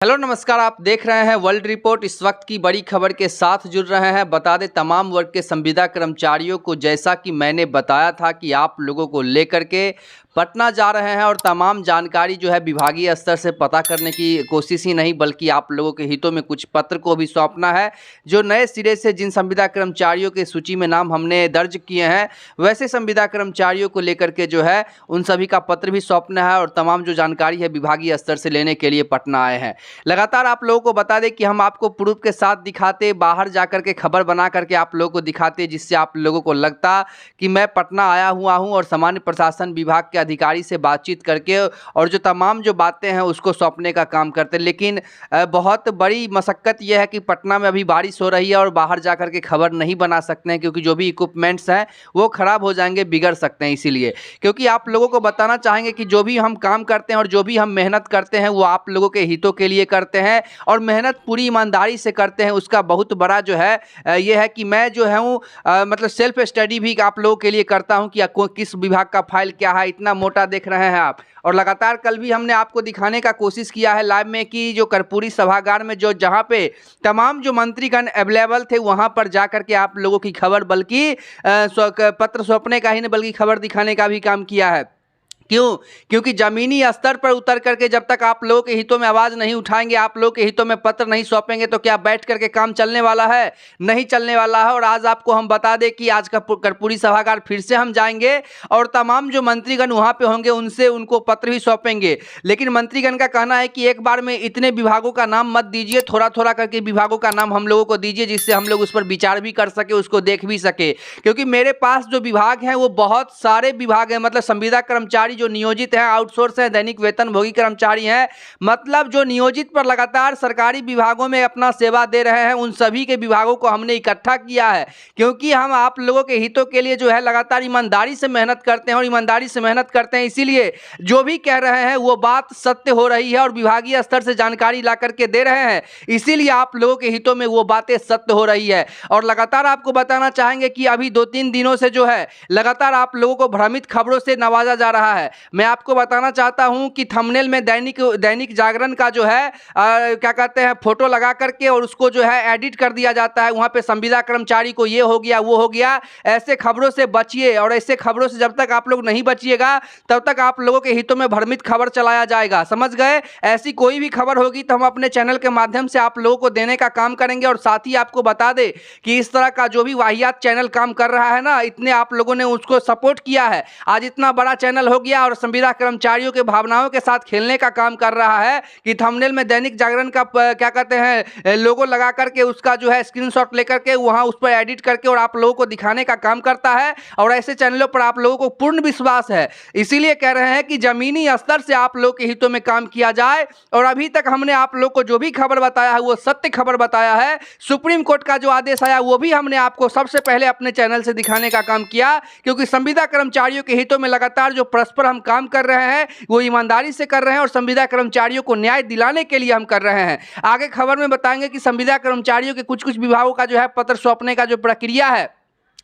Hello नमस्कार, आप देख रहे हैं वर्ल्ड रिपोर्ट। इस वक्त की बड़ी खबर के साथ जुड़ रहे हैं। बता दें तमाम वर्ग के संविदा कर्मचारियों को, जैसा कि मैंने बताया था कि आप लोगों को लेकर के पटना जा रहे हैं और तमाम जानकारी जो है विभागीय स्तर से पता करने की कोशिश ही नहीं बल्कि आप लोगों के हितों में कुछ पत्र को भी सौंपना है। जो नए सिरे से जिन संविदा कर्मचारियों के सूची में नाम हमने दर्ज किए हैं, वैसे संविदा कर्मचारियों को लेकर के जो है उन सभी का पत्र भी सौंपना है और तमाम जो जानकारी है विभागीय स्तर से लेने के लिए पटना आए हैं। लगातार आप लोगों को बता दें कि हम आपको प्रूफ के साथ दिखाते, बाहर जाकर के खबर बना करके आप लोगों को दिखाते, जिससे आप लोगों को लगता कि मैं पटना आया हुआ हूं और सामान्य प्रशासन विभाग के अधिकारी से बातचीत करके और जो तमाम जो बातें हैं उसको सौंपने का काम करते। लेकिन बहुत बड़ी मशक्क़त यह है कि पटना में अभी बारिश हो रही है और बाहर जाकर के खबर नहीं बना सकते हैं, क्योंकि जो भी इक्विपमेंट्स हैं वो ख़राब हो जाएंगे, बिगड़ सकते हैं। इसीलिए क्योंकि आप लोगों को बताना चाहेंगे कि जो भी हम काम करते हैं और जो भी हम मेहनत करते हैं वो आप लोगों के हितों के लिए करते हैं और मेहनत पूरी ईमानदारी से करते हैं। उसका बहुत बड़ा जो है ये है कि मैं जो हूँ मतलब सेल्फ स्टडी भी आप लोगों के लिए करता हूँ कि किस विभाग का फाइल क्या है। इतना मोटा देख रहे हैं आप। और लगातार कल भी हमने आपको दिखाने का कोशिश किया है लाइव में कि जो कर्पूरी सभागार में जो जहाँ पे तमाम जो मंत्रीगण अवेलेबल थे वहाँ पर जाकर के आप लोगों की खबर बल्कि पत्र सौंपने का ही नहीं बल्कि खबर दिखाने का भी काम किया है। क्यों? क्योंकि ज़मीनी स्तर पर उतर करके जब तक आप लोगों के हितों में आवाज़ नहीं उठाएंगे, आप लोगों के हितों में पत्र नहीं सौंपेंगे, तो क्या बैठ करके काम चलने वाला है? नहीं चलने वाला है। और आज आपको हम बता दें कि आज का कर्पूरी सभागार फिर से हम जाएंगे और तमाम जो मंत्रीगण वहाँ पे होंगे उनसे उनको पत्र भी सौंपेंगे। लेकिन मंत्रीगण का कहना है कि एक बार में इतने विभागों का नाम मत दीजिए, थोड़ा थोड़ा करके विभागों का नाम हम लोगों को दीजिए, जिससे हम लोग उस पर विचार भी कर सके, उसको देख भी सके। क्योंकि मेरे पास जो विभाग हैं वो बहुत सारे विभाग हैं। मतलब संविदा कर्मचारी जो नियोजित हैं, आउटसोर्स हैं, दैनिक वेतन भोगी कर्मचारी हैं, मतलब जो नियोजित पर लगातार सरकारी विभागों में अपना सेवा दे रहे हैं, उन सभी के विभागों को हमने इकट्ठा किया है। क्योंकि हम आप लोगों के हितों के लिए जो है लगातार ईमानदारी से मेहनत करते हैं और ईमानदारी से मेहनत करते हैं, इसीलिए जो भी कह रहे हैं वो बात सत्य हो रही है और विभागीय स्तर से जानकारी ला करके दे रहे हैं, इसीलिए आप लोगों के हितों में वो बातें सत्य हो रही है। और लगातार आपको बताना चाहेंगे कि अभी 2-3 दिनों से जो है लगातार आप लोगों को भ्रमित खबरों से नवाजा जा रहा है। मैं आपको बताना चाहता हूं कि थंबनेल में दैनिक जागरण का जो है क्या कहते हैं फोटो लगा करके और उसको जो है एडिट कर दिया जाता है। वहां पे संविदा कर्मचारी को ये हो गया वो हो गया। ऐसे खबरों से बचिए और ऐसे खबरों से जब तक आप लोग नहीं बचिएगा तब तक आप लोगों के हितों में भ्रमित खबर चलाया जाएगा, समझ गए। ऐसी कोई भी खबर होगी तो हम अपने चैनल के माध्यम से आप लोगों को देने का काम करेंगे। और साथ ही आपको बता दें कि इस तरह का जो भी वाहियात चैनल काम कर रहा है ना, इतने आप लोगों ने उसको सपोर्ट किया है, आज इतना बड़ा चैनल हो गया और संविदा कर्मचारियों के भावनाओं के साथ खेलने का काम कर रहा है कि थंबनेल में दैनिक जागरण का क्या कहते हैं लोगो लगा करके उसका जो है स्क्रीनशॉट लेकर के वहां उस पर एडिट करके और आप लोगों को दिखाने का काम करता है। और ऐसे चैनलों पर आप लोगों को पूर्ण विश्वास है, इसीलिए कह रहे हैं कि जमीनी स्तर से आप लोगों के हितों में काम किया जाए। और अभी तक हमने आप लोग को जो भी खबर बताया है वो सत्य खबर बताया है। सुप्रीम कोर्ट का जो आदेश आया वो भी हमने आपको सबसे पहले अपने चैनल से दिखाने का काम किया, क्योंकि संविदा कर्मचारियों के हितों में लगातार जो परस्पर हम काम कर रहे हैं वो ईमानदारी से कर रहे हैं और संविदा कर्मचारियों को न्याय दिलाने के लिए हम कर रहे हैं। आगे खबर में बताएंगे कि संविदा कर्मचारियों के कुछ कुछ विभागों का जो है पत्र सौंपने का जो प्रक्रिया है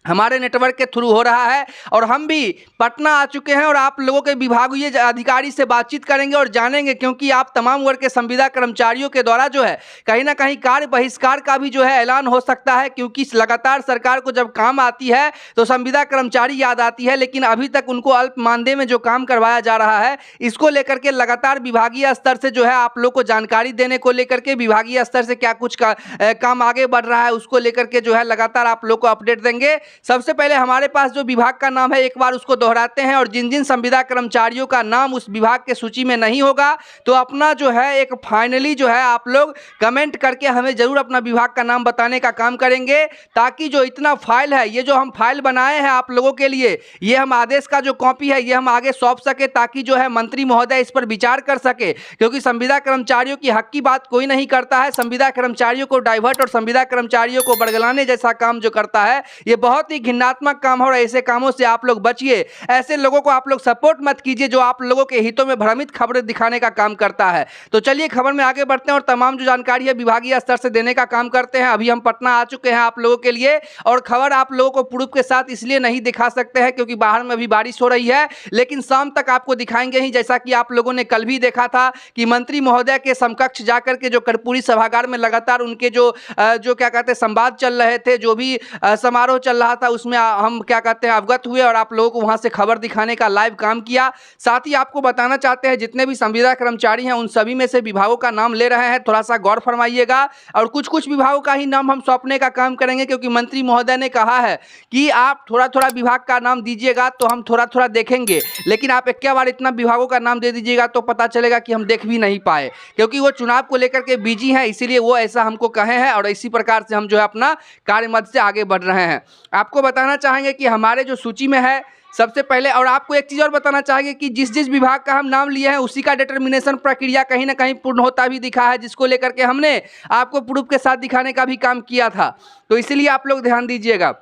हमारे नेटवर्क के थ्रू हो रहा है और हम भी पटना आ चुके हैं और आप लोगों के विभागीय अधिकारी से बातचीत करेंगे और जानेंगे। क्योंकि आप तमाम वर्ग के संविदा कर्मचारियों के द्वारा जो है कहीं ना कहीं कार्य बहिष्कार का भी जो है ऐलान हो सकता है, क्योंकि लगातार सरकार को जब काम आती है तो संविदा कर्मचारी याद आती है, लेकिन अभी तक उनको अल्प मानदेय में जो काम करवाया जा रहा है इसको लेकर के लगातार विभागीय स्तर से जो है आप लोग को जानकारी देने को लेकर के विभागीय स्तर से क्या कुछ काम आगे बढ़ रहा है उसको लेकर के जो है लगातार आप लोग को अपडेट देंगे। सबसे पहले हमारे पास जो विभाग का नाम है एक बार उसको दोहराते हैं, और जिन जिन संविदा कर्मचारियों का नाम उस विभाग के सूची में नहीं होगा तो अपना जो है एक फाइनली जो है आप लोग कमेंट करके हमें जरूर अपना विभाग का नाम बताने का काम करेंगे, ताकि जो इतना फाइल है, ये जो हम फाइल बनाए हैं आप लोगों के लिए, ये हम आदेश का जो कॉपी है ये हम आगे सौंप सके, ताकि जो है मंत्री महोदय इस पर विचार कर सके। क्योंकि संविदा कर्मचारियों की हक की बात कोई नहीं करता है, संविदा कर्मचारियों को डाइवर्ट और संविदा कर्मचारियों को बरगलाने जैसा काम जो करता है ये बहुत बहुत ही घिन्नात्मक काम है और ऐसे कामों से आप लोग बचिए। ऐसे लोगों को आप लोग सपोर्ट मत कीजिए जो आप लोगों के हितों में भ्रमित खबरें दिखाने का काम करता है। तो चलिए खबर में आगे बढ़ते हैं और तमाम जो जानकारी है विभागीय स्तर से देने का काम करते हैं। अभी हम पटना आ चुके हैं आप लोगों के लिए और खबर आप लोगों को प्रूफ के साथ इसलिए नहीं दिखा सकते हैं क्योंकि बाहर में अभी बारिश हो रही है, लेकिन शाम तक आपको दिखाएंगे ही। जैसा कि आप लोगों ने कल भी देखा था कि मंत्री महोदय के समकक्ष जाकर के जो कर्पूरी सभागार में लगातार उनके जो क्या कहते हैं संवाद चल रहे थे, जो भी समारोह चल रहा था, उसमें हम क्या कहते हैं अवगत हुए और आप लोगों को वहां से खबर दिखाने का लाइव काम किया। साथ ही आपको बताना चाहते हैं जितने भी संविदा कर्मचारी हैं उन सभी में से विभागों का नाम ले रहे हैं, थोड़ा सा गौर फरमाइएगा। और कुछ कुछ विभागों का ही नाम हम सौंपने का काम करेंगे क्योंकि मंत्री महोदय ने कहा है कि आप थोड़ा थोड़ा विभाग का नाम दीजिएगा तो हम थोड़ा थोड़ा देखेंगे, लेकिन आप एक बार इतना विभागों का नाम दे दीजिएगा तो पता चलेगा कि हम देख भी नहीं पाए, क्योंकि वो चुनाव को लेकर के बिजी हैं, इसीलिए वो ऐसा हमको कहे हैं और इसी प्रकार से हम जो है अपना कार्य मद से आगे बढ़ रहे हैं। आपको बताना चाहेंगे कि हमारे जो सूची में है सबसे पहले, और आपको एक चीज़ और बताना चाहेंगे कि जिस जिस विभाग का हम नाम लिए हैं उसी का डिटर्मिनेशन प्रक्रिया कहीं ना कहीं पूर्ण होता भी दिखा है, जिसको लेकर के हमने आपको प्रूफ के साथ दिखाने का भी काम किया था। तो इसलिए आप लोग ध्यान दीजिएगा।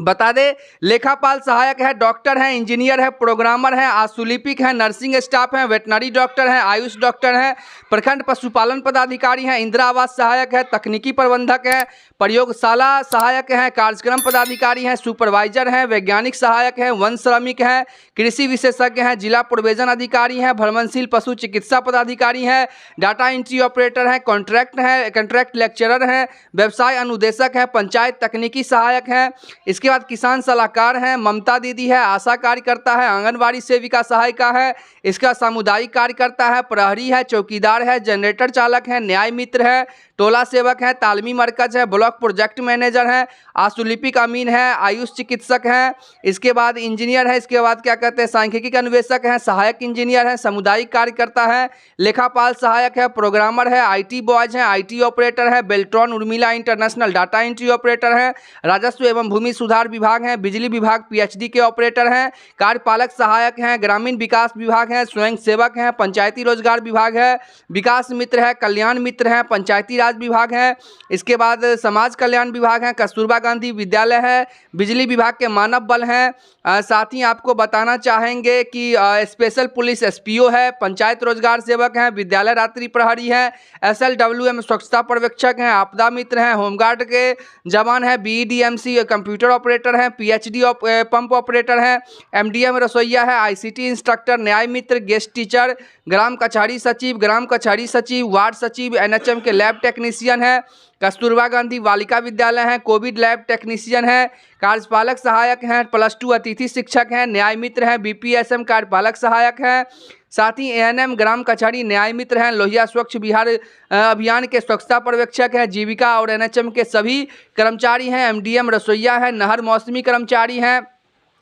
बता दे, लेखापाल सहायक है, डॉक्टर हैं, इंजीनियर है, प्रोग्रामर हैं, आशुलिपिक हैं, नर्सिंग स्टाफ हैं, वेटनरी डॉक्टर हैं, आयुष डॉक्टर हैं, प्रखंड पशुपालन पदाधिकारी हैं, इंदिरा आवास सहायक है, तकनीकी प्रबंधक हैं, प्रयोगशाला सहायक हैं, कार्यक्रम पदाधिकारी हैं, सुपरवाइजर हैं, वैज्ञानिक सहायक हैं, वन श्रमिक हैं, कृषि विशेषज्ञ हैं, जिला प्रोविजन अधिकारी हैं, भ्रमणशील पशु चिकित्सा पदाधिकारी हैं, डाटा एंट्री ऑपरेटर हैं, कॉन्ट्रैक्ट लेक्चरर हैं, व्यवसाय अनुदेशक हैं, पंचायत तकनीकी सहायक हैं, इसके बाद किसान सलाहकार हैं, ममता दीदी है, आशा कार्यकर्ता है, आंगनबाड़ी सेविका सहायिका है, इसका सामुदायिक कार्यकर्ता है, प्रहरी है, चौकीदार है, जनरेटर चालक है, न्याय मित्र है, टोला सेवक है, तालमी मरकज है, ब्लॉक प्रोजेक्ट मैनेजर है, आशुलिपिक अमीन है, आयुष चिकित्सक हैं, इसके बाद इंजीनियर है, इसके बाद क्या कहते हैं सांख्यिकी अन्वेषक हैं, सहायक इंजीनियर है, सामुदायिक कार्यकर्ता है, लेखापाल सहायक है, प्रोग्रामर है, IT बॉयज हैं, IT ऑपरेटर है, Beltron Urmila international data entry operator है, राजस्व एवं भूमि सुधार विभाग हैं, बिजली विभाग PhD के ऑपरेटर हैं, कार्यपालक सहायक हैं, ग्रामीण विकास विभाग हैं, स्वयं सेवक हैं, पंचायती रोजगार विभाग है, विकास मित्र है, कल्याण मित्र हैं, पंचायती राज विभाग है, इसके बाद समाज कल्याण विभाग है, कस्तूरबा गांधी विद्यालय है, बिजली विभाग के मानव बल हैं। साथ ही आपको बताना चाहेंगे कि स्पेशल पुलिस SPO है, पंचायत रोजगार सेवक हैं, विद्यालय रात्रि प्रहरी हैं, SLWM स्वच्छता पर्यवेक्षक हैं, आपदा मित्र हैं, होमगार्ड के जवान हैं, BEDMC कंप्यूटर ऑपरेटर हैं, PhD पंप ऑपरेटर हैं, MDM रसोइया है, ICT इंस्ट्रक्टर, न्याय मित्र, गेस्ट टीचर, ग्राम कचहरी सचिव, वार्ड सचिव, NHM के लैब टेक्नीशियन है, कस्तूरबा गांधी बालिका विद्यालय हैं, कोविड लैब टेक्नीशियन है, कार्यपालक सहायक हैं, +2 अतिथि शिक्षक हैं, न्याय मित्र हैं, BPSM कार्यपालक सहायक हैं, साथ ही ANM ग्राम कचहरी न्याय मित्र हैं, लोहिया स्वच्छ बिहार अभियान के स्वच्छता पर्यवेक्षक हैं, जीविका और NHM के सभी कर्मचारी हैं, MDM रसोइया हैं, नहर मौसमी कर्मचारी हैं,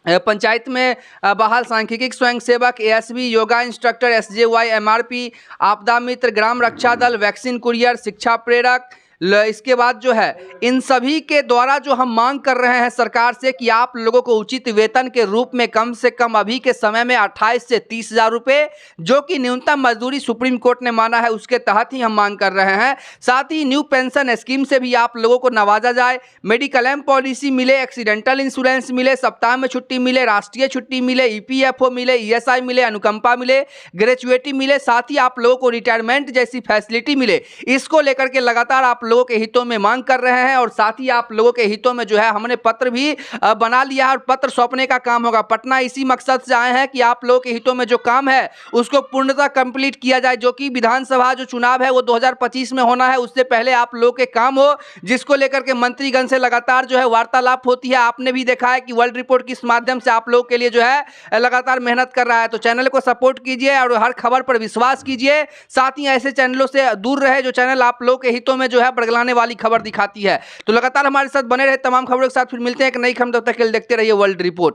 पंचायत में बहाल सांख्यिकी स्वयंसेवक, ASB yoga instructor, SJY MRP, आपदा मित्र, ग्राम रक्षा दल, वैक्सीन कुरियर, शिक्षा प्रेरक। इसके बाद जो है इन सभी के द्वारा जो हम मांग कर रहे हैं सरकार से कि आप लोगों को उचित वेतन के रूप में कम से कम अभी के समय में 28 से 30 हज़ार रुपये, जो कि न्यूनतम मजदूरी सुप्रीम कोर्ट ने माना है, उसके तहत ही हम मांग कर रहे हैं। साथ ही न्यू पेंशन स्कीम से भी आप लोगों को नवाजा जाए, मेडिकल एम पॉलिसी मिले, एक्सीडेंटल इंश्योरेंस मिले, सप्ताह में छुट्टी मिले, राष्ट्रीय छुट्टी मिले, EPFO मिले, ESI मिले, अनुकंपा मिले, ग्रेजुएटी मिले, साथ ही आप लोगों को रिटायरमेंट जैसी फैसिलिटी मिले। इसको लेकर के लगातार आप लोगों के हितों में मांग कर रहे हैं और साथ ही आप लोगों के हितों में जो है हमने पत्र भी बना लिया है और पत्र सौंपने का काम होगा। पटना इसी मकसद से आए हैं कि आप लोगों के हितों में जो काम है उसको पूर्णतः कंप्लीट किया जाए, जो कि विधानसभा जो चुनाव है वो 2025 में होना है, उससे पहले आप लोगों के काम हो, जिसको लेकर के मंत्रीगण से लगातार जो है वार्तालाप होती है। आपने भी देखा है कि वर्ल्ड रिपोर्ट किस माध्यम से आप लोगों के लिए जो है लगातार मेहनत कर रहा है। तो चैनल को सपोर्ट कीजिए और हर खबर पर विश्वास कीजिए, साथ ही ऐसे चैनलों से दूर रहे जो चैनल आप लोगों के हितों में जो है बड़गलाने वाली खबर दिखाती है। तो लगातार हमारे साथ बने रहे तमाम खबरों के साथ, फिर मिलते हैं एक नई खबर, तब तक के लिए देखते रहिए वर्ल्ड रिपोर्ट।